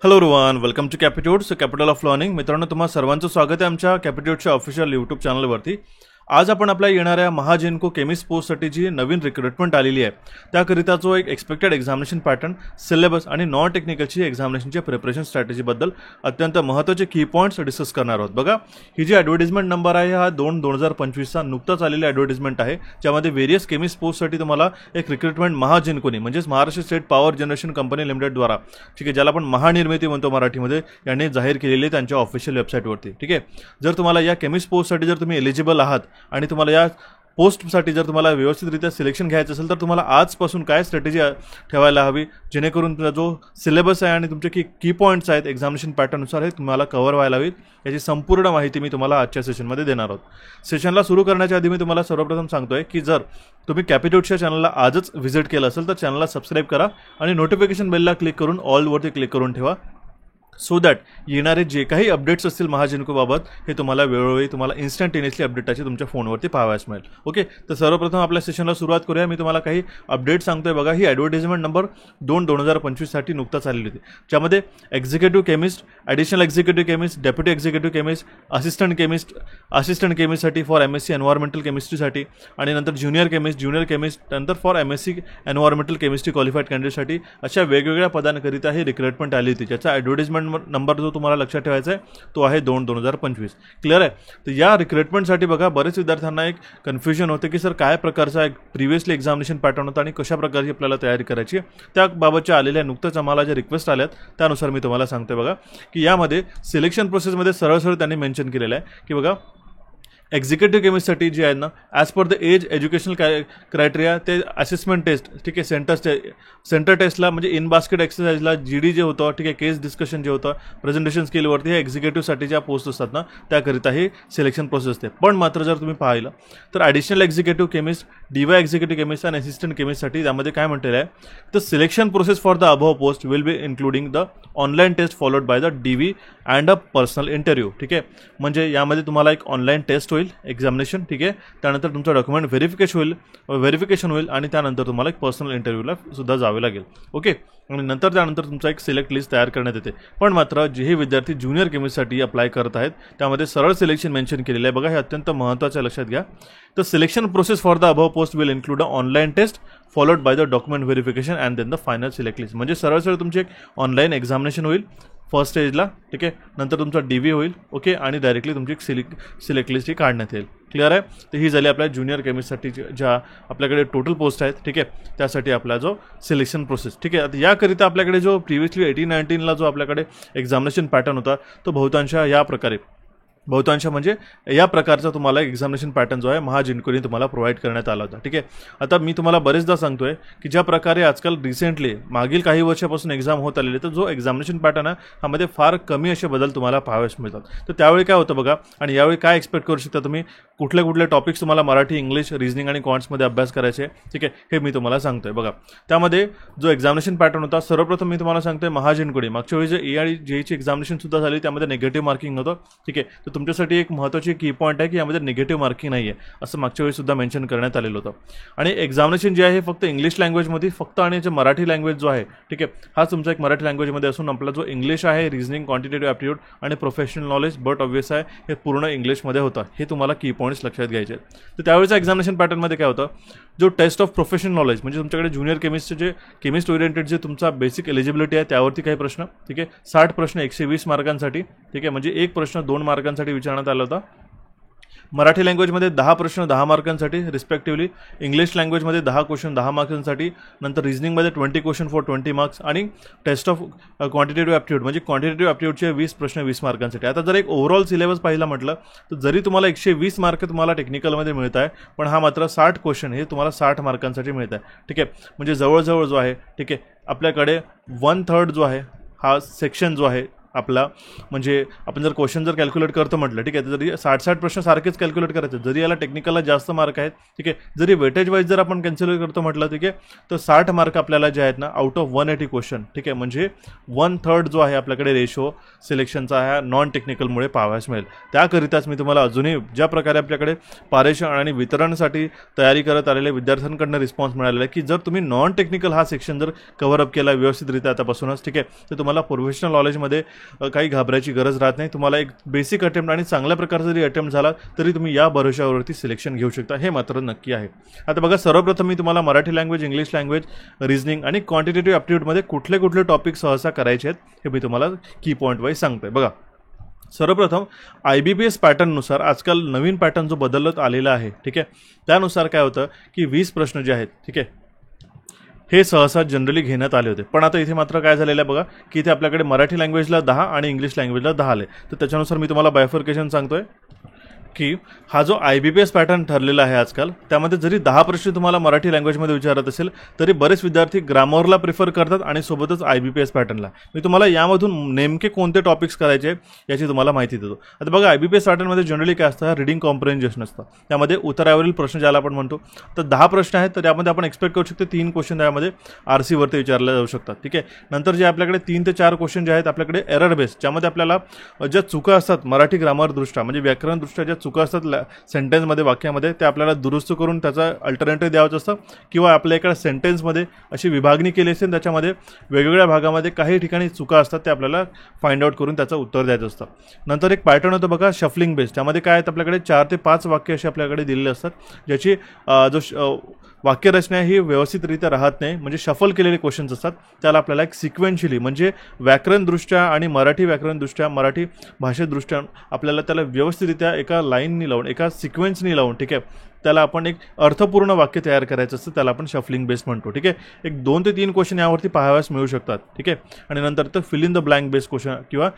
Hello everyone, welcome to Capitude. Capital of learning. मित्रांनो, तुम्हा सर्वांचं स्वागत आहे आमच्या कॅपिट्यूडच्या ऑफिशियल यूट्यूब चॅनलवरती. आज आपण आपल्या येणाऱ्या महाजेनको केमिस्ट पोस्टसाठी जी नवीन रिक्रुटमेंट आलेली आहे त्याकरिता जो एक एक्सपेक्टेड एक्झामिनेशन पॅटर्न, सिलेबस आणि नॉन टेक्निकलची एक्झामिनेशनच्या प्रिपरेशन स्ट्रॅटेजीबद्दल अत्यंत महत्त्वाचे की पॉईंट्स डिस्कस करणार आहोत. बघा, ही जी ॲडव्हर्टिजमेंट नंबर आहे हा 2025चा नुकताच आलेला ॲडव्हर्टिजमेंट आहे, ज्यामध्ये व्हेरियस केमिस्ट पोस्टसाठी तुम्हाला एक रिक्रुटमेंट महाजेनकोने म्हणजेच Maharashtra state power generation company लिमिटेडद्वारा, ठीक आहे, ज्याला आपण महानिर्मिती म्हणतो मराठीमध्ये, यांनी जाहीर केलेली आहे त्यांच्या ऑफिशियल वेबसाईटवरती. ठीक आहे, जर तुम्हाला या केमिस्ट पोस्टसाठी जर तुम्ही एलिजिबल आहात आणि तुम्हाला या पोस्टसाठी जर तुम्हाला व्यवस्थितरित्या सिलेक्शन घ्यायचं असेल तर तुम्हाला आजपासून काय स्ट्रॅटेजी ठेवायला हवी जेणेकरून तुमचा जो सिलेबस आहे आणि तुमचे की पॉईंट्स आहेत एक्झामिनेशन पॅटर्ननुसार हे तुम्हाला कव्हर व्हायला हवीत, याची संपूर्ण माहिती मी तुम्हाला आजच्या सेशनमध्ये देणार आहोत. सेशनला सुरू करण्याच्या आधी मी तुम्हाला सर्वप्रथम सांगतोय की जर तुम्ही कॅपिट्यूडच्या चॅनलला आजच व्हिजिट केलं असेल तर चॅनलला सबस्क्राईब करा आणि नोटिफिकेशन बेलला क्लिक करून ऑलवरती क्लिक करून ठेवा, सो दॅट येणारे जे काही अपडेट्स असतील महाजेनकोबाबत हे तुम्हाला वेळोवेळी तुम्हाला इन्स्टंटेनियसली अपडेटाची तुमच्या फोनवरती पाहावयास मिळेल. ओके, तर सर्वप्रथम आपल्या सेशनला सुरुवात करूया. मी तुम्हाला काही अपडेट सांगतोय. बघा, ही ॲडव्हर्टिजमेंट नंबर 2025साठी नुकताच आलेली होती, ज्यामध्ये executive chemist, additional executive chemist, deputy executive chemist, assistant केमिस्टसाठी फॉर MSc एन्व्हायरमेंटल केमिस्ट्रीसाठी आणि नंतर ज्युनियर केमिस्ट नंतर for MSc environmental chemistry qualified कॅन्डिडेटसाठी अशा वेगवेगळ्या पदांकरिता ही रिक्रुटमेंट आली होती, ज्याचा ॲडव्हर्टिजमेंट नंबर जो तुम्हाला लक्षात ठेवायचा आहे तो आहे 2025. क्लिअर आहे. तर या रिक्रुटमेंटसाठी बघा, बरेच विद्यार्थ्यांना एक कन्फ्युजन होते की सर काय प्रकारचा एक प्रिव्हियसली एक्झामिनेशन पॅटर्न होता आणि कशा प्रकारची आपल्याला तयारी करायची आहे. त्याबाबतच्या आलेल्या नुकतंच आम्हाला ज्या रिक्वेस्ट आल्यात त्यानुसार मी तुम्हाला सांगतोय. बघा की यामध्ये सिलेक्शन प्रोसेसमध्ये सरळ त्यांनी मेन्शन केलेलं आहे की बघा, एक्झिक्युटिव्ह केमिस्टसाठी जे आहे ना, as per the age educational criteria ते असेसमेंट टेस्ट, ठीक आहे, सेंटर टेस्टला म्हणजे इन बास्केट एक्सरसाइजला GD जे होतं, ठीक आहे, केस डिस्कशन जे होतं, प्रेझेंटेशन स्किलवरती हे एक्झिक्युटिव्हसाठी ज्या पोस्ट असतात ना त्याकरिता ही सिलेक्शन प्रोसेस असते. पण मात्र जर तुम्ही पाहिलं तर additional executive chemist, DY executive chemist आणि असिस्टंट केमिस्टसाठी त्यामध्ये काय म्हटलेलं आहे, the selection process for the above post will be including the online test followed by the DV and a personal interview. ठीक आहे, म्हणजे यामध्ये तुम्हाला एक ऑनलाईन टेस्ट होईल एक्झामिनेशन, ठीक आहे, त्यानंतर तुमचं डॉक्युमेंट व्हेरिफिकेशन होईल आणि त्यानंतर तुम्हाला एक पर्सनल इंटरव्ह्यूला सुद्धा जावे लागेल. ओके, आणि त्यानंतर तुमचा एक सिलेक्ट लिस्ट तयार करण्यात येते. पण मात्र जेही विद्यार्थी ज्युनियर केमिस्टसाठी अप्लाय करत आहेत त्यामध्ये सरळ सिलेक्शन मेन्शन केलेलं आहे. बघा, हे अत्यंत महत्त्वाचं आहे, लक्षात घ्या. तर selection process for the above post will include a online test followed by the document verification and then the final select list. म्हणजे सरळ तुमची एक ऑनलाईन एक्झामिनेशन होईल फर्स्ट स्टेजला, ठीक आहे, नंतर तुमचा DV होईल. ओके, आणि डायरेक्टली तुमची सिलेक्ट लिस्ट ही काढण्यात येईल. क्लिअर आहे. तर ही झाली आपल्या ज्युनियर केमिस्टसाठी ज्या आपल्याकडे टोटल पोस्ट आहेत, ठीक आहे, त्यासाठी आपला जो सिलेक्शन प्रोसेस, ठीक आहे. आता याकरिता आपल्याकडे जो प्रिव्हियसली 18-19ला जो आपल्याकडे एक्झामिनेशन पॅटर्न होता तो बहुतांश म्हणजे या प्रकारचा तुम्हाला एक्झामिनेशन पॅटर्न जो आहे महाजेनकोने तुम्हाला प्रोव्हाइड करण्यात आला होता. ठीक आहे, आता मी तुम्हाला बरेचदा सांगतोय की ज्या प्रकारे आजकाल रिसेंटली मागील काही वर्षापासून एक्झाम होत आलेले, तर जो एक्झामिनेशन पॅटर्न आहे ह्यामध्ये फार कमी असे बदल तुम्हाला पाहावयास मिळतात. तर त्यावेळी काय होतं बघा, आणि यावेळी काय एक्सपेक्ट करू शकता तुम्ही, कुठले टॉपिक्स तुम्हाला मराठी, इंग्लिश, रिझनिंग आणि क्वांट्समध्ये अभ्यास करायचे, ठीक आहे, हे मी तुम्हाला सांगतोय. बघा, त्यामध्ये जो एक्झामिनेशन पॅटर्न होता, सर्वप्रथम मी तुम्हाला सांगतोय महाजेनकोने मागच्या वेळी जे E आणि JEची एक्झामिनेशन सुद्धा झाली त्यामध्ये निगेटिव्ह मार्किंग होतं. ठीक आहे, तर तुमच्यासाठी एक महत्त्वाची की पॉईंट आहे की यामध्ये निगेटिव्ह मार्किंग नाही आहे असं मागच्या वेळी सुद्धा मेन्शन करण्यात आलेलं होतं. आणि एक्झामिनेशन जे आहे फक्त इंग्लिश लँग्वेजमध्ये फक्त आणि जे मराठी लँग्वेज जो आहे, ठीक आहे, हा तुमचा एक मराठी लँग्वेजमध्ये असून आपला जो इंग्लिश आहे, रिझनिंग, क्वांटिटेटिव्ह ॲप्टिट्यूड आणि प्रोफेशनल नॉलेज बट ऑब्वियस आहे हे पूर्ण इंग्लिशमध्ये होतं. हे तुम्हाला की पॉईंट्स लक्षात घ्यायचे. तर त्यावेळेच्या एक्झामिनेशन पॅटर्नमध्ये काय होतं, जो टेस्ट ऑफ प्रोफेशनल नॉलेज म्हणजे तुमच्याकडे ज्युनियर केमिस्टचे जे केमिस्ट ओरिएंटेड जे तुमचा बेसिक एलिजिबिलिटी आहे त्यावरती काही प्रश्न, ठीक आहे, 60 प्रश्न 120 मार्कांसाठी, ठीक आहे, म्हणजे एक प्रश्न 2 मार्कांसाठी विचारण्यात आला होता. मराठी लँग्वेजमध्ये 10 प्रश्न 10 मार्कांसाठी रिस्पेक्टिव्हली, इंग्लिश लँग्वेजमध्ये 10 क्वेश्चन 10 मार्कांसाठी, नंतर रिझनिंगमध्ये 20 क्वेश्चन फॉर 20 मार्क्स आणि टेस्ट ऑफ क्वांटिटेटिव्ह ॲप्टिट्यूड म्हणजे क्वांटिटेटिव्ह ॲप्टिट्यूडचे 20 प्रश्न 20 मार्कांसाठी. आता जर एक ओव्हरऑल सिलेबस पाहिला म्हटलं तर जरी तुम्हाला 120 मार्क तुम्हाला टेक्निकलमध्ये मिळत आहे, पण हा मात्र 60 क्वेश्चन हे तुम्हाला 60 मार्कांसाठी मिळत आहे. ठीक आहे, म्हणजे जवळजवळ जो आहे, ठीक आहे, आपल्याकडे 1/3 जो आहे हा सेक्शन जो आहे आपला म्हणजे आपण जर क्वेश्चन जर कॅल्क्युलेट करतो म्हटलं, ठीक आहे, तर जरी 60 प्रश्न सारखेच कॅल्क्युलेट करायचे, जरी याला टेक्निकलला जास्त मार्क आहेत, ठीक आहे, जरी वेटेज वाईज जर आपण कॅल्क्युलेट करतो म्हटलं, ठीक आहे, तर 60 मार्क आपल्याला जे आहेत ना आउट ऑफ 180 क्वेश्चन, ठीक आहे, म्हणजे 1/3 जो आहे आपल्याकडे रेशो सिलेक्शनचा ह्या नॉन टेक्निकलमुळे पाहावयास मिळेल. त्याकरिताच मी तुम्हाला अजूनही ज्या प्रकारे आपल्याकडे पारेषण आणि वितरणसाठी तयारी करत आलेल्या विद्यार्थ्यांकडून रिस्पॉन्स मिळालेला आहे की जर तुम्ही नॉन टेक्निकल हा सेक्शन जर कव्हर अप केला व्यवस्थितरित्या आतापासूनच, ठीक आहे, तर तुम्हाला प्रोफेशनल नॉलेजमध्ये काही घाबरायची गरज राहत नाही. तुम्हाला एक बेसिक अटेम्प्ट आणि चांगल्या प्रकारचा जरी अटेम्प्ट झाला तरी तुम्ही या भरोशावरती सिलेक्शन घेऊ शकता, हे मात्र नक्की आहे. आता बघा, सर्वप्रथम मी तुम्हाला Marathi language, English language, reasoning आणि क्वांटिटेटिव्ह ॲप्टिट्यूडमध्ये कुठले कुठले टॉपिक सहसा करायचे आहेत हे मी तुम्हाला की पॉईंट वाईज सांगतोय. बघा, सर्वप्रथम IBPS पॅटर्ननुसार आजकाल नवीन पॅटर्न जो बदलत आलेला आहे, ठीक आहे, त्यानुसार काय होतं की 20 प्रश्न जे आहेत, ठीक आहे, हे सहसा जनरली घेण्यात आले होते. पण आता इथे मात्र काय झालेलं आहे बघा की इथे आपल्याकडे मराठी लँग्वेजला 10 आणि इंग्लिश लँग्वेजला 10 आले. तर त्याच्यानुसार मी तुम्हाला बायफर्केशन सांगतोय की हा जो IBPS पॅटर्न ठरलेला आहे आजकाल, त्यामध्ये जरी 10 प्रश्न तुम्हाला मराठी लँग्वेजमध्ये विचारत असेल तरी बरेच विद्यार्थी ग्रामरला प्रिफर करतात आणि सोबतच IBPS पॅटर्नला. मी तुम्हाला यामधून नेमके कोणते टॉपिक्स करायचे याची तुम्हाला माहिती देतो. आता बघा, IBPS पॅटर्नमध्ये जनरली काय असतं, रिडिंग कॉम्प्रिहेन्शन असतं, त्यामध्ये उत्तरावरील प्रश्न ज्याला आपण म्हणतो. तर 10 प्रश्न आहेत, तर त्यामध्ये आपण एक्सपेक्ट करू शकतो 3 क्वेश्चन त्यामध्ये RC वरती विचारले जाऊ शकतात, ठीक आहे. नंतर जे आपल्याकडे 3 ते 4 क्वेश्चन जे आहेत आपल्याकडे एरर बेस, ज्यामध्ये आपल्याला ज्या चुका असतात मराठी ग्रामरदृष्ट्या म्हणजे व्याकरणदृष्ट्या ज्या चुका असतात सेंटेन्समध्ये, वाक्यामध्ये, ते आपल्याला दुरुस्त करून त्याचा अल्टरनेटिव्ह द्यावंच असतं, किंवा आपल्या एका सेंटेन्समध्ये अशी विभागणी केली असेल त्याच्यामध्ये वेगवेगळ्या भागामध्ये काही ठिकाणी चुका असतात, ते आपल्याला फाइंड आउट करून त्याचं उत्तर द्यायचं असतं. नंतर एक पॅटर्न होतं बघा, शफलिंग बेस, त्यामध्ये काय आहेत आपल्याकडे 4 ते 5 वाक्य असे आपल्याकडे दिलेले असतात, ज्याची वाक्यरचना ही व्यवस्थितरित्या राहत नाही, म्हणजे शफल केलेले क्वेश्चन्स असतात. त्याला आपल्याला एक सिक्वेन्शियली म्हणजे व्याकरणदृष्ट्या आणि मराठी व्याकरणदृष्ट्या, मराठी भाषेदृष्ट्या आपल्याला त्याला व्यवस्थितरित्या एका लाईननी लावून, एका सिक्वेन्सनी लावून, ठीक आहे, त्याला आपण एक अर्थपूर्ण वाक्य तयार करायचं असतं, त्याला आपण शफलिंग बेस म्हणतो, ठीक आहे. एक 2 ते 3 क्वेश्चन यावरती पाहाव्यास मिळू शकतात, ठीक आहे. आणि नंतर तर fill in the blank base question किंवा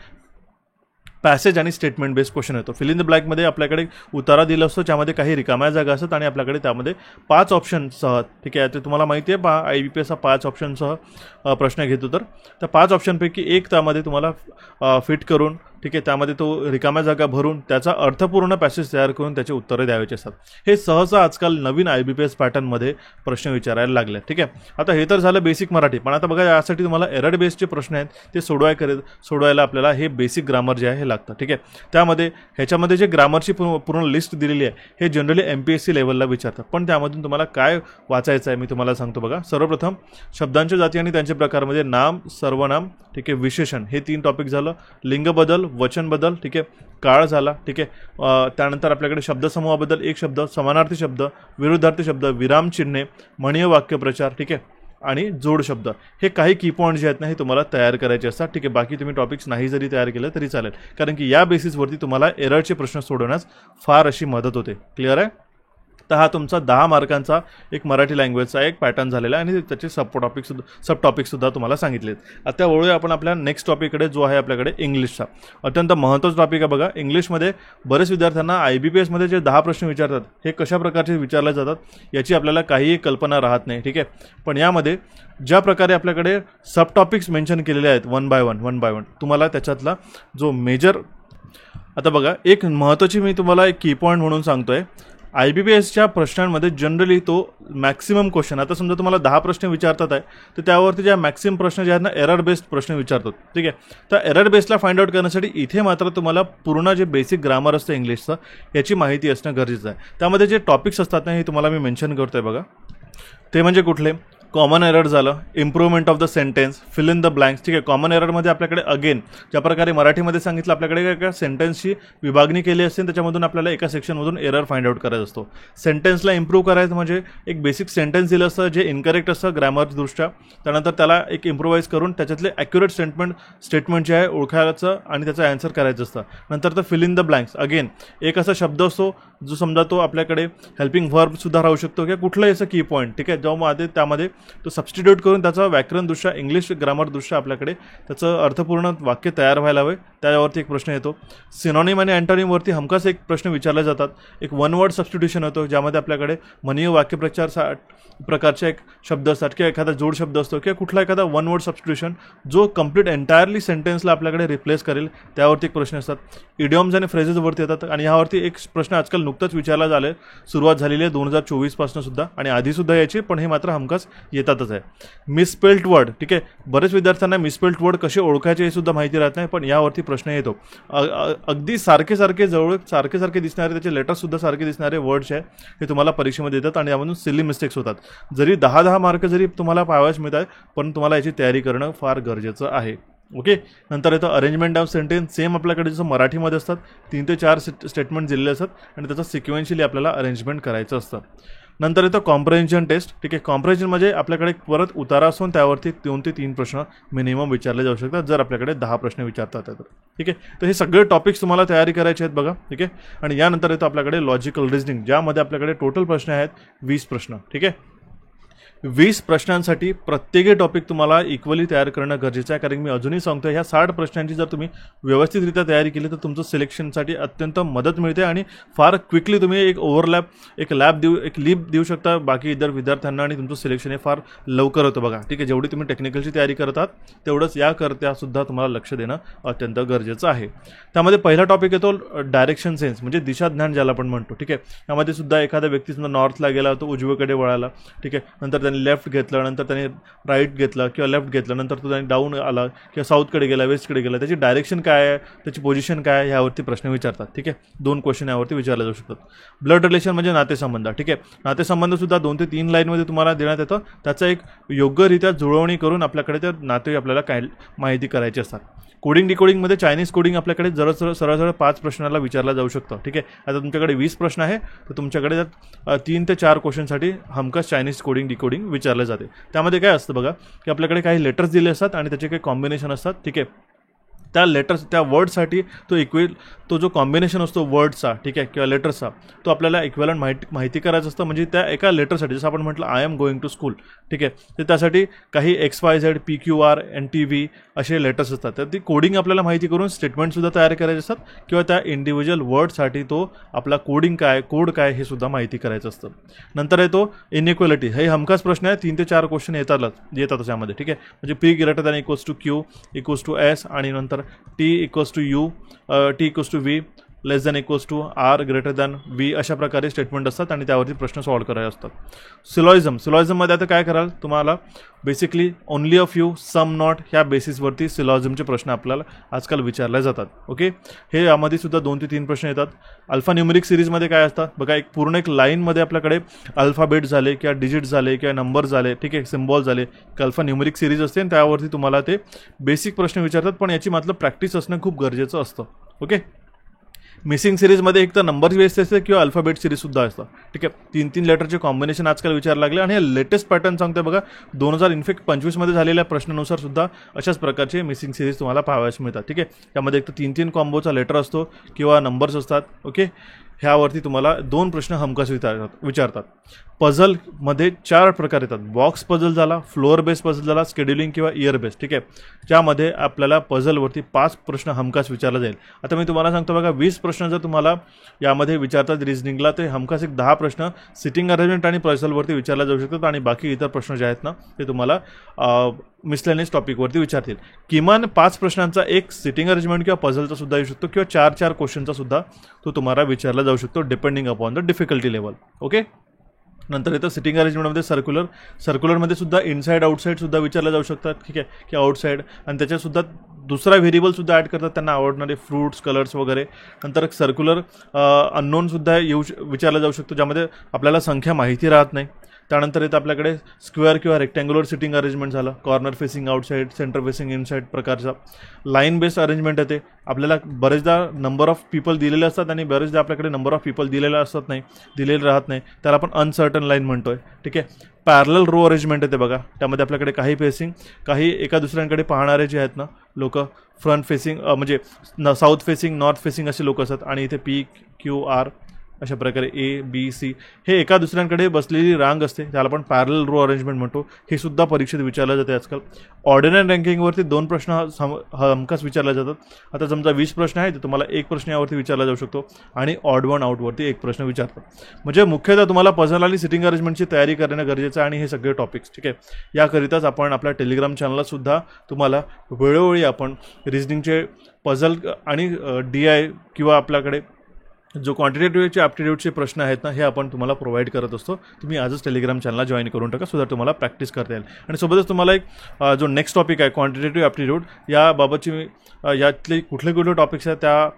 पॅसेज आणि स्टेटमेंट बेस्ड क्वेश्चन येतो. फिल इन द ब्लँकमध्ये आपल्याकडे उतारा दिला असतो, ज्यामध्ये काही रिकाम्या जागा असतात आणि आपल्याकडे त्यामध्ये 5 ऑप्शनसह, ठीक आहे, ते तुम्हाला माहिती आहे IBPS हा 5 ऑप्शनसह प्रश्न घेतो. तर त्या 5 ऑप्शनपैकी एक त्यामध्ये तुम्हाला फिट करून, ठीक आहे, त्यामध्ये तो रिकाम्या जागा भरून त्याचा अर्थपूर्ण पॅसेज तयार करून त्याचे उत्तरं द्यायचे असतात. हे सहसा आजकाल नवीन IBPS पॅटर्नमध्ये प्रश्न विचारायला लागले, ठीक आहे. आता हे तर झालं बेसिक मराठी, पण आता बघा, यासाठी तुम्हाला एरर बेस्डचे प्रश्न आहेत ते सोडवायला आपल्याला हे बेसिक ग्रामर जे आहे हे लागतं, ठीक आहे. त्यामध्ये ह्याच्यामध्ये जे ग्रामरची पूर्ण लिस्ट दिलेली आहे हे जनरली MPSC लेवलला विचारतात, पण त्यामधून तुम्हाला काय वाचायचं आहे मी तुम्हाला सांगतो. बघा, सर्वप्रथम शब्दांच्या जाती आणि त्यांचे प्रकारमध्ये नाम, सर्वनाम, ठीक आहे, विशेषण, हे 3 टॉपिक झालं. लिंग बदल, वचन बदल, ठीक आहे, काळ झाला, ठीक आहे. त्यानंतर आपल्याकडे शब्दसमूहाबद्दल 1 शब्द, समानार्थी शब्द, विरुद्धार्थी शब्द, विराम चिन्हे, म्हणीय वाक्यप्रचार, ठीक आहे, आणि जोड शब्द, हे काही की पॉईंट जे आहेत ना हे तुम्हाला तयार करायचे असतात, ठीक आहे. बाकी तुम्ही टॉपिक्स नाही जरी तयार केलं तरी चालेल, कारण की या बेसिसवरती तुम्हाला एररचे प्रश्न सोडवण्यास फार अशी मदत होते. क्लिअर आहे? तर हा तुमचा 10 मार्कांचा एक मराठी लँग्वेजचा एक पॅटर्न झालेला आहे आणि त्याचे सब टॉपिकसुद्धा तुम्हाला सांगितलेत. आता वळूया आपण आपल्या नेक्स्ट टॉपिककडे, जो आहे आपल्याकडे इंग्लिशचा. अत्यंत महत्त्वाचा टॉपिक आहे बघा. इंग्लिशमध्ये बरेच विद्यार्थ्यांना IBPSमध्ये जे 10 प्रश्न विचारतात हे कशा प्रकारचे विचारले जातात याची आपल्याला काहीही कल्पना राहत नाही, ठीक आहे. पण यामध्ये ज्या प्रकारे आपल्याकडे सब टॉपिक्स मेन्शन केलेले आहेत वन बाय वन तुम्हाला त्याच्यातला जो मेजर, आता बघा, एक महत्त्वाची मी तुम्हाला एक की पॉईंट म्हणून सांगतोय. IBPSच्या प्रश्नांमध्ये जनरली तो मॅक्सिमम क्वेश्चन, आता समजा तुम्हाला 10 प्रश्न विचारतात आहे तर त्यावरती ज्या मॅक्सिमम प्रश्न जे आहेत ना एरर बेस्ड प्रश्न विचारतात, ठीक आहे. तर एरर बेस्डला फाइंड आउट करण्यासाठी इथे मात्र तुम्हाला पूर्ण जे बेसिक ग्रामर असतं इंग्लिशचं याची माहिती असणं गरजेचं आहे. त्यामध्ये जे टॉपिक्स असतात ना हे तुम्हाला मी मेन्शन करतोय बघा. ते म्हणजे कुठले? कॉमन एरर झालं, improvement of the sentence, fill in the blanks, ठीक आहे. कॉमन एररमध्ये आपल्याकडे अगेन ज्या प्रकारे मराठीमध्ये सांगितलं आपल्याकडे एका सेंटेन्सची विभागणी केली असते, त्याच्यामधून आपल्याला एका सेक्शनमधून एरर फाइंड आउट करायचा असतो. सेंटेन्सला इम्प्रूव्ह करायचं म्हणजे एक बेसिक सेंटेन्स दिलं असतं जे इनकरेक्ट असतं ग्रामरदृष्ट्या, त्यानंतर त्याला एक इम्प्रूव्हाइज करून त्याच्यातले ॲक्युरेट स्टेटमेंट जे आहे ओळखायचं आणि त्याचं आन्सर करायचं असतं. नंतर तर fill in the blanks, again एक असा शब्द असतो जो समजा तो आपल्याकडे हेल्पिंग व्हर्ब सुद्धा राहू शकतो किंवा कुठलंही असं की पॉईंट, ठीक आहे, त्यामध्ये तो सबस्टिट्यूट करून त्याचा व्याकरणदृष्ट्या इंग्लिश ग्रामरदृष्ट्या आपल्याकडे त्याचं अर्थपूर्ण वाक्य तयार व्हायला हवे, त्यावरती एक प्रश्न येतो. सिनॉनिम आणि अँटॉनिमवरती हमखास एक प्रश्न विचारले जातात. एक वन वर्ड सबस्टिट्यूशन होतो, ज्यामध्ये आपल्याकडे म्हणीय वाक्यप्रचार प्रकारचे एक शब्द असतात किंवा एखादा जोड शब्द असतो किंवा कुठला एखादा वन वर्ड सबस्टिट्यूशन जो कंप्लीट एंटायरली सेंटेन्सला आपल्याकडे रिप्लेस करेल, त्यावरती एक प्रश्न असतात. इडियम्स आणि फ्रेजेसवरती येतात आणि ह्यावरती एक प्रश्न आजकाल नुकताच विचारला झाला आहे, सुरुवात झालेली आहे 2024 पासून सुद्धा, आणि आधीसुद्धा यायचे, पण हे मात्र हमखास येतातच आहे. मिसस्पेल्ड वर्ड, ठीक आहे, बरेच विद्यार्थ्यांना मिसस्पेल्ड वर्ड कसे ओळखायचे हे सुद्धा माहिती राहत नाही, पण यावरती प्रश्न येतो. अगदी सारखे जवळ सारखे दिसणारे, त्याचे लेटर्ससुद्धा सारखे दिसणारे वर्ड्स आहे हे तुम्हाला परीक्षेमध्ये येतात आणि यामधून सिली मिस्टेक्स होतात. जरी 10 मार्क जरी तुम्हाला पाहावयास मिळत आहे, पण तुम्हाला याची तयारी करणं फार गरजेचं आहे. ओके. नंतर येतं अरेंजमेंट ऑफ सेंटेन्स. सेम आपल्याकडे जसं मराठीमध्ये असतात 3 ते 4 स्टेटमेंट दिलेले असतात आणि त्याचं सिक्वेन्शियली आपल्याला अरेंजमेंट करायचं असतं. नंतर येतं कॉम्प्रेन्शन टेस्ट. ठीक आहे, कॉम्प्रेन्शन म्हणजे आपल्याकडे परत उतारा असून त्यावरती 2 ते 3 प्रश्न मिनिमम विचारले जाऊ शकतात, जर आपल्याकडे 10 प्रश्न विचारतात तर. ठीक आहे, तर हे सगळे टॉपिक्स तुम्हाला तयारी करायचे आहेत बघा. ठीक आहे, आणि यानंतर येतं आपल्याकडे लॉजिकल रिझनिंग, ज्यामध्ये आपल्याकडे टोटल प्रश्न आहेत 20 प्रश्न. ठीक आहे, 20 प्रश्नांसाठी प्रत्येक टॉपिक तुम्हाला इक्वली तयार करणं गरजेचं आहे, कारण मी अजूनही सांगतो ह्या 60 प्रश्नांची जर तुम्ही व्यवस्थितरित्या तयारी केली तर तुमचं सिलेक्शनसाठी अत्यंत मदत मिळते आणि फार क्विकली तुम्ही एक लीप देऊ शकता बाकी इतर विद्यार्थ्यांना आणि तुमचं सिलेक्शन हे फार लवकर होतं बघा. ठीक आहे, जेवढी तुम्ही टेक्निकलची तयारी करतात तेवढंच याकरतासुद्धा तुम्हाला लक्ष देणं अत्यंत गरजेचं आहे. त्यामध्ये पहिला टॉपिक येतो डायरेक्शन सेन्स, म्हणजे दिशाज्ञान ज्याला आपण म्हणतो. ठीक आहे, यामध्ये सुद्धा एखादा व्यक्ती समजा नॉर्थला गेला तो उजवीकडे वळाला. ठीक आहे, नंतर त्याने लेफ्ट घेतलं, नंतर त्याने राईट घेतलं किंवा लेफ्ट घेतलं, नंतर तो त्याने डाऊन आला किंवा साऊथकडे गेला, वेस्टकडे गेला, त्याची डायरेक्शन काय आहे, त्याची पोझिशन काय आहे, यावरती प्रश्न विचारतात. ठीक आहे, 2 क्वेश्चन यावरती विचारले जाऊ शकतात. ब्लड रिलेशन म्हणजे नातेसंबंध. ठीक आहे, नातेसंबंधसुद्धा 2 ते 3 लाईनमध्ये तुम्हाला देण्यात येतं. त्याचा एक योग्यरित्या जुळवणी करून आपल्याकडे त्या नाते आपल्याला काय माहिती करायची असतात. कोडिंग डिकोडिंगमध्ये चायनीज कोडिंग आपल्याकडे सरळ 5 प्रश्नाला विचारला जाऊ शकतो. ठीक आहे, आता तुमच्याकडे 20 प्रश्न आहे तर तुमच्याकडे 3 ते 4 क्वेश्चनसाठी हमखास चायनीज कोडिंग डिकोडिंग विचारले जाते. त्यामध्ये काय असतं बघा की आपल्याकडे काही लेटर्स दिले असतात आणि त्याचे काही कॉम्बिनेशन असतात. ठीक आहे, त्या वर्डसाठी तो जो कॉम्बिनेशन असतो वर्डचा, ठीक आहे, किंवा लेटर्सचा, तो आपल्याला इक्विव्हॅलंट माहिती करायचं असतं. म्हणजे त्या एका लेटरसाठी, जसं आपण म्हटलं I am going to school, ठीक आहे, तर त्यासाठी काही XYZ PQR NTV असे लेटर्स असतात. तर ती कोडिंग आपल्याला माहिती करून स्टेटमेंटसुद्धा तयार करायचे असतात किंवा त्या इंडिव्हिज्युअल वर्डसाठी तो आपला कोड काय हे सुद्धा माहिती करायचं असतं. नंतर येतो इनइक्वॅलिटी. हे हमखास प्रश्न आहे, 3 ते 4 क्वेश्चन येतातच यामध्ये. ठीक आहे, म्हणजे P greater than equals to Q equals to S आणि नंतर T equals to U, T equals to V, less than equals to R greater than V, अशा प्रकारे स्टेटमेंट असतात आणि त्यावरती प्रश्न सॉल्व्ह करायचे असतात. सिलॉजिझममध्ये आता काय कराल, तुम्हाला basically only a few, some not, ह्या बेसिसवरती सिलॉजिझमचे प्रश्न आपल्याला आजकाल विचारले जातात. ओके, हे यामध्ये सुद्धा 2 ते 3 प्रश्न येतात. अल्फा न्यूमेरिक सिरीजमध्ये काय असतात बघा, पूर्ण एक लाईनमध्ये आपल्याकडे अल्फाबेट झाले किंवा डिजिट झाले किंवा नंबर झाले, ठीक आहे, सिम्बॉल झाले, अल्फा न्यूमेरिक सिरीज असते आणि त्यावरती तुम्हाला ते बेसिक प्रश्न विचारतात, पण याची मात्र प्रॅक्टिस असणं खूप गरजेचं असतं. ओके, मिसिंग सिरीजमध्ये एक तर नंबर बेस्ड असते किंवा अल्फाबेट सिरीजसुद्धा असतं. ठीक आहे, 3 लेटरचे कॉम्बिनेशन आजकाल विचार लागले आणि हे लेटेस्ट पॅटर्न सांगते बघा, 2025 मध्ये झालेल्या प्रश्नानुसार सुद्धा अशाच प्रकारचे मिसिंग सिरीज तुम्हाला पाहावयास मिळतात. ठीक आहे, त्यामध्ये एक तर 3 कॉम्बोचा लेटर असतो किंवा नंबर्स असतात. ओके, ह्यावरती तुम्हाला 2 प्रश्न हमखास विचारतात. पझलमध्ये 4 प्रकार येतात. बॉक्स पझल झाला, फ्लोअर बेस पझल झाला, शेड्युलिंग किंवा इयर बेस. ठीक आहे, ज्यामध्ये आपल्याला पझलवरती 5 प्रश्न हमखास विचारला जाईल. आता मी तुम्हाला सांगतो बघा, 20 प्रश्न जर तुम्हाला यामध्ये विचारतात रिझनिंगला, ते हमखास एक 10 प्रश्न सिटिंग अरेंजमेंट आणि पझलवरती विचारला जाऊ शकतात आणि बाकी इतर प्रश्न जे आहेत ना ते तुम्हाला मिसलेनियस टॉपिकवरती विचारतील. किमान 5 प्रश्नांचा एक सिटिंग अरेंजमेंट किंवा पझलचा सुद्धा येऊ शकतो किंवा 4 क्वेश्चनचा सुद्धा तो तुम्हाला विचारला जाऊ शकतो, depending upon the difficulty level. Okay, नंतर येतं सिटिंग अरेंजमेंटमध्ये सर्क्युलरमध्ये सुद्धा इनसाईड आउटसाईड सुद्धा विचारले जाऊ शकतात. ठीक आहे, की आउटसाईड, आणि त्याच्यातसुद्धा दुसरा व्हेरिएबलसुद्धा ॲड करतात त्यांना आवडणारे फ्रूट्स, कलर्स वगैरे. नंतर सर्क्युलर अननोनसुद्धा विचारला जाऊ शकतो, ज्यामध्ये आपल्याला संख्या माहिती राहत नाही. त्यानंतर येतं आपल्याकडे स्क्वेअर किंवा रेक्टँग्युलर सिटिंग अरेंजमेंट झालं, corner facing outside, centre facing inside प्रकारचा. लाईन बेस्ड अरेंजमेंट येते, आपल्याला बरेचदा नंबर ऑफ पीपल दिलेले असतात आणि बरेचदा आपल्याकडे नंबर ऑफ पीपल दिलेले राहत नाही, त्याला आपण अनसर्टन लाईन म्हणतोय. ठीक आहे, पॅरलल रो अरेंजमेंट येते बघा, त्यामध्ये आपल्याकडे काही फेसिंग, काही एका दुसऱ्यांकडे पाहणारे जे आहेत ना लोक, फ्रंट फेसिंग म्हणजे साऊथ फेसिंग, नॉर्थ फेसिंग असे लोक असतात आणि इथे PQR अशा प्रकारे ए बी सी हे एका दुसऱ्यांकडे बसलेली रांग असते, त्याला आपण पॅरल रो अरेंजमेंट म्हणतो. हे सुद्धा परीक्षेत विचारलं जाते आजकाल. ऑर्डिनरी रँकिंगवरती 2 प्रश्न हमखास विचारले जातात. आता समजा 20 प्रश्न आहे तर तुम्हाला 1 प्रश्न यावरती विचारला जाऊ शकतो आणि ऑड वन आउटवरती 1 प्रश्न विचारतात. म्हणजे मुख्यतः तुम्हाला पझल आणि सिटिंग अरेंजमेंटची तयारी करणं गरजेचं आहे आणि हे सगळे टॉपिक्स. ठीक आहे, याकरिताच आपण आपल्या टेलिग्राम चॅनलला सुद्धा तुम्हाला वेळोवेळी आपण रिझनिंगचे पझल आणि DI किंवा आपल्याकडे जो क्वांटिटेटिव्हचे ॲप्टिट्यूडचे प्रश्न आहेत ना, हे आपण तुम्हाला प्रोव्हाइड करत असतो. तुम्ही आजच टेलिग्राम चॅनलला जॉईन करून टाका, सो दॅट तुम्हाला प्रॅक्टिस करता येईल. आणि सोबतच तुम्हाला एक जो नेक्स्ट टॉपिक आहे क्वांटिटेटिव्ह ॲप्टिट्यूड, याबाबतची यातले कुठले टॉपिक्स आहेत त्या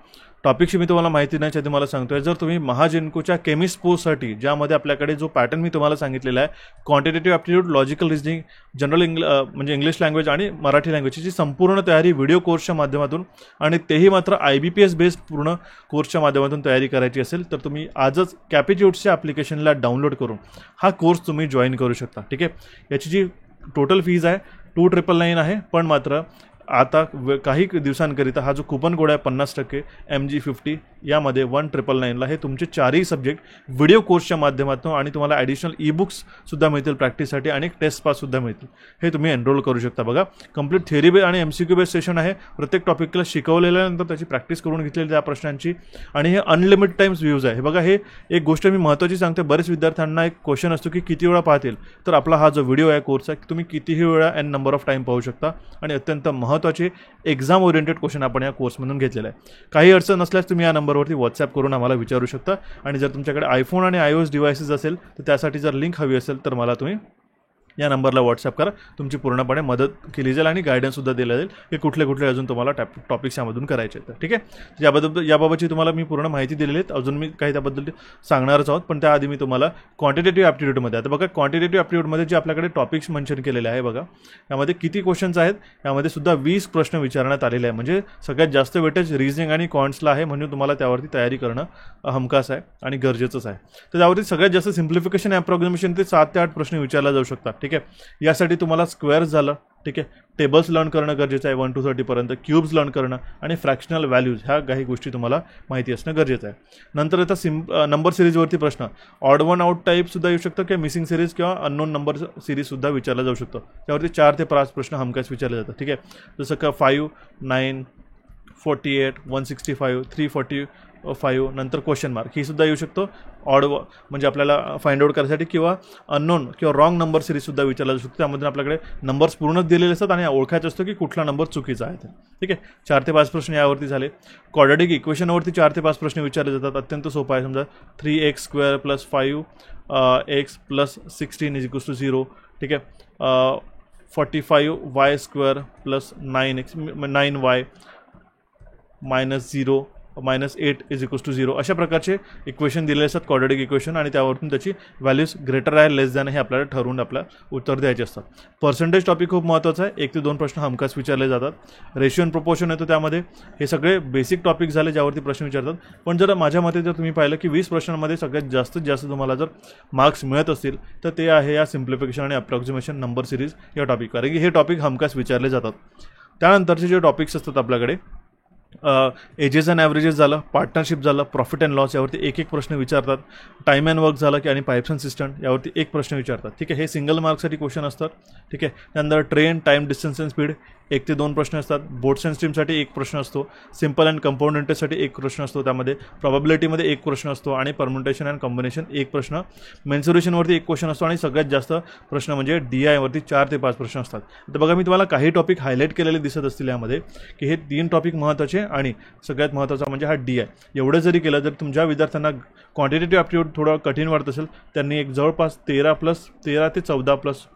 टॉपिकची मी तुम्हाला माहिती नाही ते मला सांगतोय. जर तुम्ही महाजेनकोच्या केमिस्ट पोस्टसाठी, ज्यामध्ये आपल्याकडे जो पॅटर्न मी तुम्हाला सांगितलेला आहे, quantitative aptitude, logical reasoning, general म्हणजे इंग्लिश लँग्वेज आणि मराठी लँग्वेजची संपूर्ण तयारी व्हिडिओ कोर्सच्या माध्यमातून, आणि तेही मात्र IBPS बेस्ड पूर्ण कोर्सच्या माध्यमातून तयारी करायची असेल तर तुम्ही आजच कॅपिट्यूड्सच्या ॲप्लिकेशनला डाउनलोड करून हा कोर्स तुम्ही जॉईन करू शकता. ठीक आहे, याची जी टोटल फीज आहे 2999 आहे, पण मात्र आता काही दिवसांकरिता हा जो कुपन कोड आहे 50% MG50 यामध्ये 1999ला हे तुमचे 4ही सब्जेक्ट व्हिडिओ कोर्सच्या माध्यमातून आणि तुम्हाला ॲडिशनल ई-बुक्ससुद्धा मिळतील प्रॅक्टिससाठी आणि टेस्ट पाससुद्धा मिळतील. हे तुम्ही एनरोल करू शकता. बघा, कंप्लीट थिअरी बेस आणि MCQ बेस सेशन आहे. प्रत्येक टॉपिकला शिकवलेल्यानंतर त्याची प्रॅक्टिस करून घेतलेली त्या प्रश्नांची, आणि हे अनलिमिटेड टाइम्स व्ह्यूज आहे. हे बघा, हे एक गोष्ट मी महत्त्वाची सांगते. बरेच विद्यार्थ्यांना एक क्वेश्चन असतो की किती वेळा पाहतील, तर आपला हा जो व्हिडिओ आहे कोर्स आहे, तुम्ही कितीही वेळा n नंबर ऑफ टाईम पाहू शकता आणि अत्यंत महत्त्वाचे एक्झाम ओरिएंटेड क्वेश्चन आपण या कोर्समधून घेतलेला आहे. काही अडचण नसल्यास तुम्ही या नंबरवरती व्हॉट्सॲप करून आम्हाला विचारू शकता. आणि जर तुमच्याकडे आयफोन आणि iOS डिव्हाइसेस असेल तर त्यासाठी जर लिंक हवी असेल तर मला तुम्ही या नंबरला व्हॉट्सअप करा. तुमची पूर्णपणे मदत केली जाईल आणि गायडन्ससुद्धा दिला जाईल की कुठले कुठले अजून तुम्हाला टॉपिक्स यामधून करायचे आहेत. ठीक आहे, याबाबतची तुम्हाला मी पूर्ण माहिती दिलेली आहे. अजून मी काही त्याबद्दल सांगणारच आहोत, पण त्याआधी मी तुम्हाला क्वांटिटेटिव्ह ॲप्टिट्यूडमध्ये, आता बघा क्वांटिटेटिव्ह ॲप्टिट्यूडमध्ये जे आपल्याकडे टॉपिक्स मेन्शन केलेले आहे, बघा यामध्ये किती क्वेश्चन्स आहेत, यामध्ये सुद्धा 20 प्रश्न विचारण्यात आलेले आहे. म्हणजे सगळ्यात जास्त वेटेज रिझनिंग आणि क्वांट्सला आहे, म्हणजे तुम्हाला त्यावरती तयारी करणं हमखास आहे आणि गरजेचंच आहे. तर त्यावरती सगळ्यात जास्त सिम्प्लिफिकेशन ॲप्रॉक्सिमेशन ते 7 ते 8 प्रश्न विचारले जाऊ शकतात. ठीक आहे, यासाठी तुम्हाला स्क्वेअर्स झालं, ठीक आहे, टेबल्स लर्न करणं गरजेचं आहे 1 to 30 पर्यंत, क्यूब्स लर्न करणं आणि फ्रॅक्शनल व्हॅल्यूज, ह्या काही गोष्टी तुम्हाला माहिती असणं गरजेचं आहे. नंतर आता नंबर सिरीजवरती प्रश्न, ऑड वन आउट टाईपसुद्धा येऊ शकतं किंवा मिसिंग सिरीज किंवा अननोन नंबर सिरीजसुद्धा विचारला जाऊ शकतो. त्यावरती 4 ते 5 प्रश्न हमखास विचारले जातात. ठीक आहे, जसं का 5, 9, 48, 165, 345, नंतर क्वेश्चन मार्क ही सुद्धा येऊ शकतो. ऑड म्हणजे आपल्याला फाइंड आउट करायसाठी, किंवा अननोन किंवा रॉंग नंबर सिरीजसुद्धा विचारला जाऊ शकतो. त्यामध्ये आपल्याकडे नंबर्स पूर्णच दिलेले असतात आणि ओळखायचं असतं की कुठला नंबर चुकीचा आहे ते. ठीक आहे, 4 ते 5 प्रश्न यावरती झाले. क्वाड्रॅटिक इक्वेशनवरती 4 ते 5 प्रश्न विचारले जातात. अत्यंत सोपं आहे. समजा 3x² + 5x + 16 = 0. ठीक आहे, 45y² + 9y -0 -8 = 0. अशा प्रकारचे इक्वेशन दिलेले असतात क्वाड्रॅटिक इक्वेशन, आणि त्यावरून त्याची व्हॅल्यूज ग्रेटर आहे लेस दॅन हे आपल्याला ठरवून आपल्या उत्तर द्यायचे असतात. पर्सेंटेज टॉपिक खूप महत्त्वाचं आहे. 1 ते 2 प्रश्न हमखास विचारले जातात. रेशिओ अँड प्रोपोर्शन येतो त्यामध्ये. हे सगळे बेसिक टॉपिक झाले ज्यावरती प्रश्न विचारतात. पण जर माझ्या मते जर तुम्ही पाहिलं की 20 प्रश्नांमध्ये सगळ्यात जास्त तुम्हाला जर मार्क्स मिळत असतील तर ते आहे या सिम्प्लिफिकेशन आणि अप्रॉक्सिमेशन नंबर सिरीज या टॉपिक, कारण की हे टॉपिक हमखास विचारले जातात. त्यानंतरचे जे टॉपिक्स असतात आपल्याकडे, एजेस अँड ॲव्हरेजेस झालं, पार्टनरशिप झालं, प्रॉफिट अँड लॉस यावरती 1 प्रश्न विचारतात. टाईम अँड वर्क झालं की आणि पाईप्स अँड सिस्टम यावरती 1 प्रश्न विचारतात. ठीक आहे, हे सिंगल मार्क्ससाठी क्वेश्चन असतात. ठीक आहे, त्यानंतर train, time, distance and speed 1 ते 2 प्रश्न असतात. बोर्ड्स अँड स्ट्रीमसाठी 1 प्रश्न असतो. सिम्पल अँड कंपाऊंड इंटरेस्टसाठी 1 प्रश्न असतो. त्यामध्ये प्रोबॅबिलिटीमध्ये 1 प्रश्न असतो आणि परम्युटेशन अँड कॉम्बिनेशन 1 प्रश्न. मेन्सुरेशनवरती 1 क्वेश्चन असतो आणि सगळ्यात जास्त प्रश्न म्हणजे DI वरती 4 ते 5 प्रश्न असतात. तर बघा, मी तुम्हाला काही टॉपिक हायलाईट केलेले दिसत असतील यामध्ये की हे 3 टॉपिक महत्त्वाचे, आणि सगळ्यात महत्त्वाचा म्हणजे हा DI. एवढं जरी केलं, जर तुमच्या विद्यार्थ्यांना क्वांटिटेटिव्ह ॲप्टिट्यूड थोडं कठीण वाटत असेल, त्यांनी एक जवळपास 13 ते 14+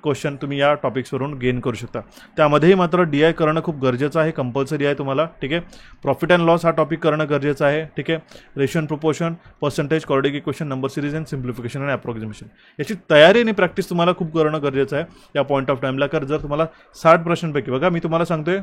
क्वेश्चन तुम्ही या टॉपिक्सवरून गेन करू शकता. त्यामध्येही मात्र DI करणं खूप गरजेचं आहे, कंपल्सरी आहे तुम्हाला. ठीक आहे, प्रॉफिट अँड लॉस हा टॉपिक करणं गरजेचं आहे. ठीक आहे, ratio and proportion, percentage, quadratic equation, number series and simplification आणि अप्रॉक्सिमेशन याची तयारी आणि प्रॅक्टिस तुम्हाला खूप करणं गरजेचं आहे या पॉईंट ऑफ टाईमला. कारण जर तुम्हाला 60 प्रश्नांपैकी, बघा मी तुम्हाला सांगतोय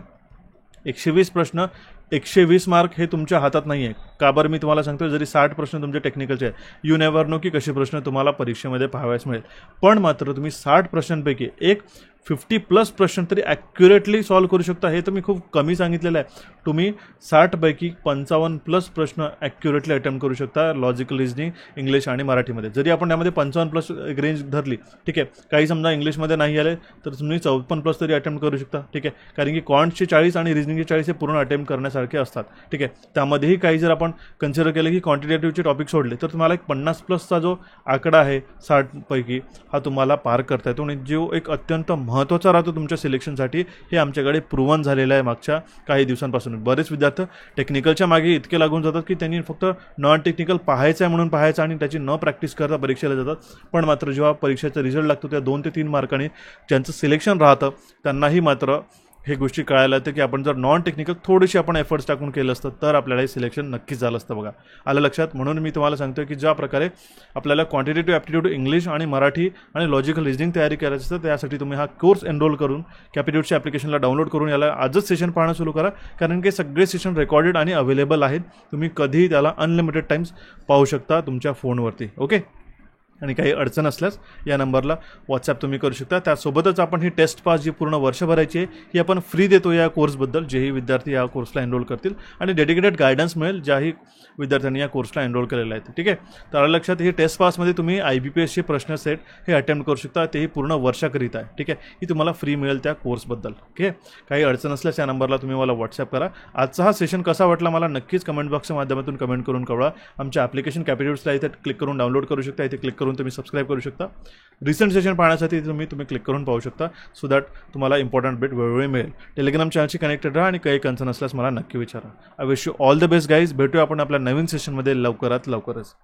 120 प्रश्न, 120 मार्क हे तुमच्या हातात नाही आहे. का बरं मी तुम्हाला सांगतो, जरी 60 प्रश्न तुमचे टेक्निकलचे आहेत, यू नेव्हर नो की कसे प्रश्न तुम्हाला परीक्षेमध्ये पाहावयास मिळेल. पण मात्र तुम्ही 60 प्रश्नांपैकी एक 50+ प्रश्न तरी ॲक्युरेटली सॉल्व्ह करू शकता. हे तर मी खूप कमी सांगितलेलं आहे. तुम्ही 60 पैकी 55+ प्रश्न ॲक्युरेटली अटेम्प्ट करू शकता लॉजिकल रिजनिंग, इंग्लिश आणि मराठीमध्ये. जरी आपण त्यामध्ये 55+ एक रेंज धरली, ठीक आहे, काही समजा इंग्लिशमध्ये नाही आले तर तुम्ही 54+ तरी अटेम्प्ट करू शकता, ठीक आहे, कारण की क्वांटचे 40 आणि रिजनिंगचे 40 हे पूर्ण अटेम्प्ट करण्यासारखे असतात, ठीक आहे. त्यामध्येही काही जर आपण कन्सिडर केलं की क्वांटिटेटिव्हचे टॉपिक सोडले तर तुम्हाला एक 50+चा जो आकडा आहे 60 पैकी हा तुम्हाला पार करता येतो आणि जो एक अत्यंत महत्त्वाचा राहतो तुमच्या सिलेक्शनसाठी. हे आमच्याकडे प्रूव्हन झालेलं आहे मागच्या काही दिवसांपासून. बरेच विद्यार्थी टेक्निकलच्या मागे इतके लागून जातात की त्यांनी फक्त नॉन टेक्निकल पाहायचं आहे म्हणून पाहायचं आणि त्याची न प्रॅक्टिस करता परीक्षेला जातात. पण मात्र जेव्हा परीक्षेचा रिझल्ट लागतो त्या 2 ते 3 मार्कांनी ज्यांचं सिलेक्शन राहतं त्यांनाही मात्र हे गोष्टी कळायला येतं की आपण जर नॉन टेक्निकल थोडीशी आपण एफर्ट्स टाकून केलं असतं तर आपल्याला हे सिलेक्शन नक्कीच झालं असतं. बघा, आलं लक्षात. म्हणून मी तुम्हाला सांगतो की ज्या प्रकारे आपल्याला क्वांटिटेटिव्ह ॲप्टिट्यूड इंग्लिश आणि मराठी आणि लॉजिकल रिजनिंग तयारी करायची असतं त्यासाठी तुम्ही हा कोर्स एनरोल करून कॅपिट्यूडच्या ॲप्लिकेशनला डाउनलोड करून याला आजच सेशन पाहणं सुरू करा, कारण की सगळे सेशन रेकॉर्डेड आणि अवेलेबल आहेत. तुम्ही कधीही त्याला अनलिमिटेड टाइम्स पाहू शकता तुमच्या फोनवरती. ओके, आणि काही अडचण असल्यास या नंबरला व्हॉट्सॲप तुम्ही करू शकता. त्यासोबतच आपण ही टेस्ट पास जी पूर्ण वर्षभराची आहे ही आपण फ्री देतो या कोर्सबद्दल, जेही विद्यार्थी या कोर्सला एनरोल करतील, आणि डेडिकेटेड गायडन्स मिळेल ज्याही विद्यार्थ्यांनी या कोर्सला एनरोल केलेलं आहे. ठीक आहे, तर लक्षात, ही टेस्ट पासमध्ये तुम्ही IBPSचे प्रश्न सेट हे अटेम्प्ट करू शकता, तेही पूर्ण वर्षाकरिता आहे. ठीक आहे, ही तुम्हाला फ्री मिळेल त्या कोर्सबद्दल. ओके, काही अडचण असल्यास या नंबरला तुम्ही मला व्हॉट्सॲप करा. आजचा हा सेशन कसा वाटला मला नक्कीच कमेंट बॉक्सच्या माध्यमातून कमेंट करून कळवा. आमच्या ॲप्लिकेशन कॅपिट्यूड्सला इथे क्लिक करून डाउनलोड करू शकता, इथे क्लिक करून तुम्ही सबस्क्राईब करू शकता. रिसेंट सेशन पाहण्यासाठी तुम्ही क्लिक करून पाहू शकता, सो दॅट तुम्हाला इम्पॉर्टंट बिट वेळोवेळी मिळेल. टेलिग्राम चॅनलशी कनेक्टेड राहा आणि काही कन्सर्न असल्यास मला नक्की विचारा. I wish you all the best guys. भेटूया आपण आपल्या नवीन सेशनमध्ये लवकरात लवकरच.